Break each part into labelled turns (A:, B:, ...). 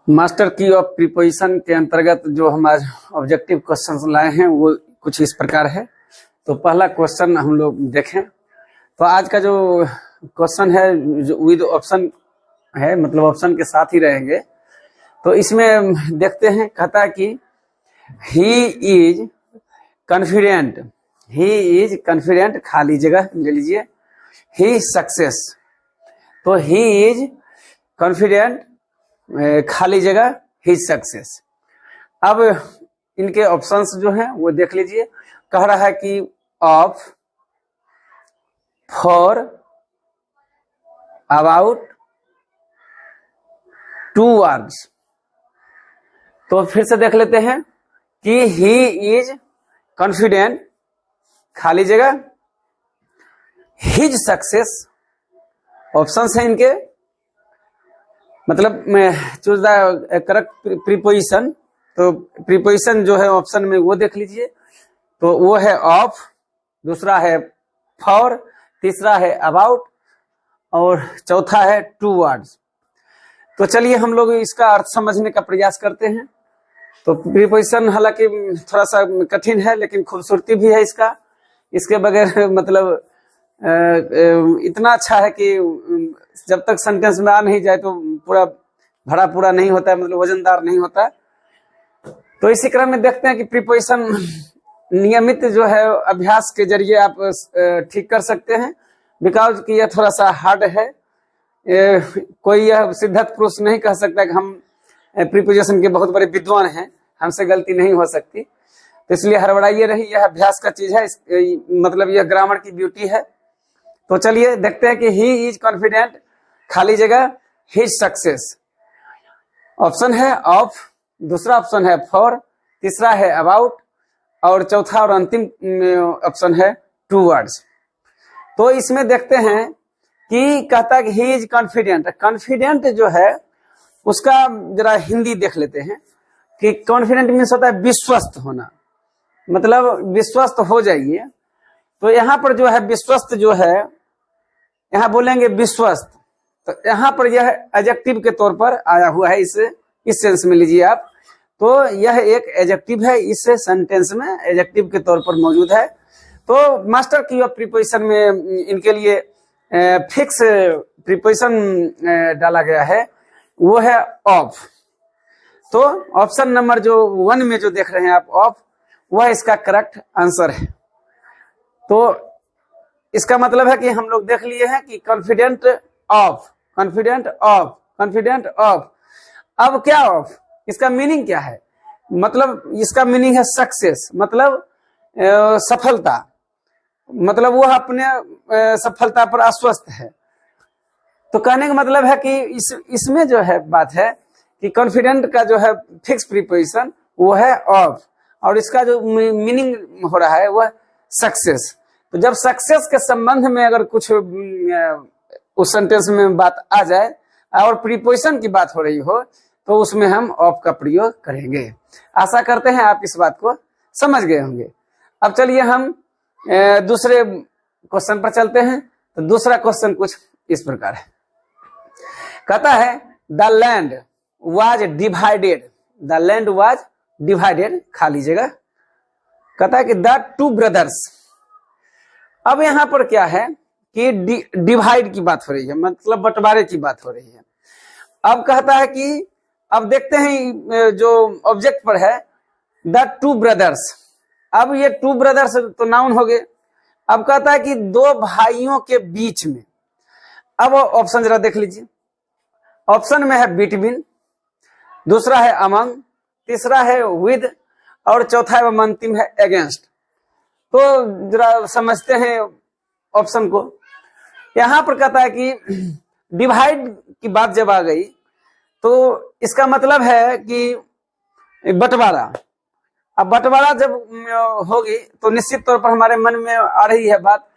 A: Master की of preposition के अंतर्गत जो हम आज ऑब्जेक्टिव क्वेश्चंस लाए हैं वो कुछ इस प्रकार है। तो पहला क्वेश्चन हम लोग देखें तो आज का जो क्वेश्चन है जो विद ऑप्शन है, मतलब ऑप्शन के साथ ही रहेंगे। तो इसमें देखते हैं, कहता है कि ही इज कॉन्फिडेंट, खाली जगह ले लीजिए, ही सक्सेस। तो ही इज कॉन्फिडेंट, खाली जगह ही सक्सेस। अब इनके ऑप्शंस जो हैं वो देख लीजिए। कह रहा है कि of, for, about, towards. तो फिर से देख लेते हैं कि ही इज कॉन्फिडेंट, खाली जगह, हिज सक्सेस। ऑप्शंस हैं इनके, मतलब चूज द करेक्ट प्रीपोजिशन। तो प्रीपोजिशन जो है ऑप्शन में वो देख लीजिए। तो वो है ऑफ, दूसरा है फॉर, तीसरा है अबाउट और चौथा है टू वर्ड्स। तो चलिए हम लोग इसका अर्थ समझने का प्रयास करते हैं। तो प्रीपोजिशन हालांकि थोड़ा सा कठिन है लेकिन खूबसूरती भी है इसका। इसके बगैर मतलब इतना अच्छा है कि जब तक सेंटेंस में आ नहीं जाए तो पूरा भरा पूरा नहीं होता है, मतलब वजनदार नहीं होता है। तो इसी क्रम में देखते हैं कि प्रीपोजिशन नियमित जो है अभ्यास के जरिए आप ठीक कर सकते हैं, बिकॉज कि यह थोड़ा सा हार्ड है। कोई यह सिद्धत पुरुष नहीं कह सकता कि हम प्रीपोजिशन के बहुत बड़े विद्वान हैं, हमसे गलती नहीं हो सकती। तो इसलिए हड़बड़ाइए रही, यह अभ्यास का चीज है, मतलब यह ग्रामर की ब्यूटी है। तो चलिए देखते हैं कि ही इज कॉन्फिडेंट, खाली जगह, हिज सक्सेस। ऑप्शन है ऑफ, दूसरा ऑप्शन है फॉर, तीसरा है अबाउट और चौथा और अंतिम ऑप्शन है टू वर्ड्स। तो इसमें देखते हैं कि कहता है कि ही इज कॉन्फिडेंट। कॉन्फिडेंट जो है उसका जरा हिंदी देख लेते हैं कि कॉन्फिडेंट मीन्स होता है विश्वस्त होना, मतलब विश्वस्त हो जाइए। तो यहाँ पर जो है विश्वस्त जो है, यहाँ बोलेंगे विश्वस्त। तो यहाँ पर यह एडजेक्टिव के तौर पर आया हुआ है, इस सेंस में लीजिए आप। तो यह एक एडजेक्टिव है, इस सेंटेंस में एडजेक्टिव के तौर पर मौजूद है। तो मास्टर की ऑफ प्रीपोजिशन में इनके लिए फिक्स प्रीपोजिशन डाला गया है, वो है ऑफ। तो ऑप्शन नंबर जो 1 में जो देख रहे हैं आप ऑफ, वह इसका करेक्ट आंसर है। तो इसका मतलब है कि हम लोग देख लिए हैं कि confident of, confident of, confident of. अब क्या ऑफ, इसका मीनिंग क्या है? मतलब इसका मीनिंग है सक्सेस, मतलब सफलता, मतलब वह अपने सफलता पर आश्वस्त है। तो कहने का मतलब है कि इसमें जो है बात है कि कॉन्फिडेंट का जो है फिक्स प्रीपोजिशन वो है ऑफ, और इसका जो मीनिंग हो रहा है वह सक्सेस। तो जब सक्सेस के संबंध में अगर कुछ उस सेंटेंस में बात आ जाए और प्रीपोजिशन की बात हो रही हो तो उसमें हम ऑफ का प्रयोग करेंगे। आशा करते हैं आप इस बात को समझ गए होंगे। अब चलिए हम दूसरे क्वेश्चन पर चलते हैं। तो दूसरा क्वेश्चन कुछ इस प्रकार है, कहता है the land was divided, the land was divided, खाली जगह। कहता है कि द टू ब्रदर्स। अब यहां पर क्या है कि डिवाइड की बात हो रही है, मतलब बंटवारे की बात हो रही है। अब कहता है कि अब देखते हैं जो ऑब्जेक्ट पर है द टू ब्रदर्स। अब ये टू ब्रदर्स तो नाउन हो गए। अब कहता है कि दो भाइयों के बीच में। अब ऑप्शन जरा देख लीजिए। ऑप्शन में है बिटवीन, दूसरा है अमंग, तीसरा है विद और चौथा एवं अंतिम है अगेंस्ट। तो जरा समझते हैं ऑप्शन को। यहां पर कहता है कि डिवाइड की बात जब आ गई तो इसका मतलब है कि बंटवारा। अब बंटवारा जब होगी तो निश्चित तौर पर हमारे मन में आ रही है बात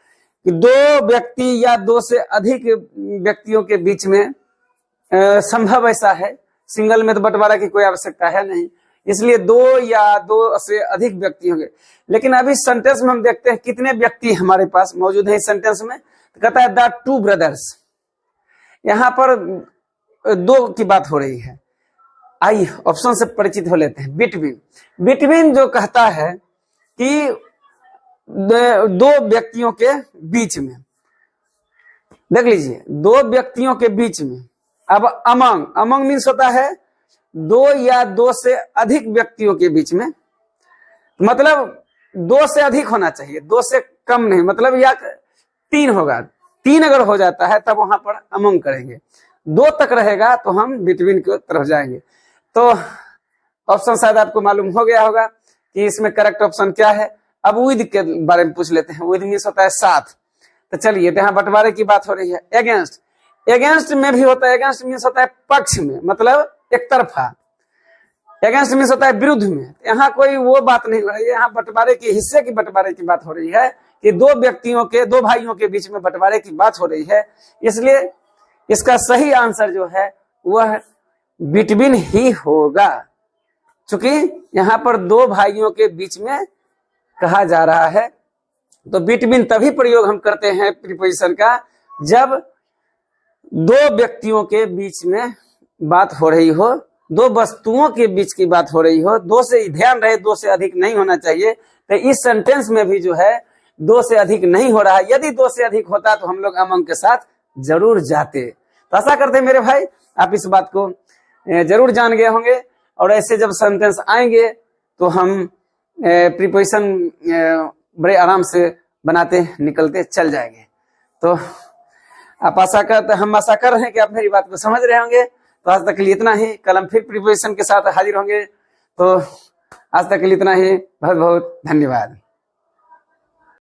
A: कि दो व्यक्ति या दो से अधिक व्यक्तियों के बीच में संभव ऐसा है। सिंगल में तो बंटवारा की कोई आवश्यकता है नहीं, इसलिए दो या दो से अधिक व्यक्ति होंगे। लेकिन अभी सेंटेंस में हम देखते हैं कितने व्यक्ति हमारे पास मौजूद है इस सेंटेंस में। तो कहता है द टू ब्रदर्स। यहाँ पर दो की बात हो रही है। आइए ऑप्शन से परिचित हो लेते हैं। बिटवीन, बिटवीन जो कहता है कि दो व्यक्तियों के बीच में, देख लीजिए, दो व्यक्तियों के बीच में। अब अमंग, अमंग मीन्स होता है दो या दो से अधिक व्यक्तियों के बीच में, मतलब दो से अधिक होना चाहिए, दो से कम नहीं, मतलब या तीन होगा, तीन अगर हो जाता है तब वहां पर अमंग करेंगे, दो तक रहेगा तो हम बिटवीन की तरफ जाएंगे। तो ऑप्शन शायद आपको मालूम हो गया होगा कि इसमें करेक्ट ऑप्शन क्या है। अब विद के बारे में पूछ लेते हैं। विद मीन्स होता है साथ। तो चलिए, यहाँ बंटवारे की बात हो रही है। अगेंस्ट, अगेंस्ट में भी होता है, अगेंस्ट मीन्स होता है पक्ष में, मतलब एक तरफा। अगेंस्ट मीन्स होता है विरुद्ध में। यहाँ कोई वो बात नहीं हो रही है, यहाँ बंटवारे के हिस्से की बंटवारे की बात हो रही है कि दो व्यक्तियों के, दो भाइयों के बीच में बंटवारे की बात हो रही है। इसलिए इसका सही आंसर जो है वह बिटवीन ही होगा, क्योंकि यहाँ पर दो भाइयों के बीच में कहा जा रहा है। तो बिटवीन तभी प्रयोग हम करते हैं प्रीपोजिशन का जब दो व्यक्तियों के बीच में बात हो रही हो, दो वस्तुओं के बीच की बात हो रही हो, दो से ध्यान रहे, दो से अधिक नहीं होना चाहिए। तो इस सेंटेंस में भी जो है दो से अधिक नहीं हो रहा है। यदि दो से अधिक होता तो हम लोग अमंग के साथ जरूर जाते। तो आशा करते हैं मेरे भाई आप इस बात को जरूर जान गए होंगे, और ऐसे जब सेंटेंस आएंगे तो हम प्रीपोजिशन बड़े आराम से बनाते निकलते चल जाएंगे। तो आप हम आशा कर रहे हैं कि आप मेरी बात को समझ रहे होंगे। तो आज तक के लिए इतना ही, कल हम फिर प्रीपोजिशन के साथ हाजिर होंगे। तो आज तक के लिए इतना ही, बहुत बहुत धन्यवाद।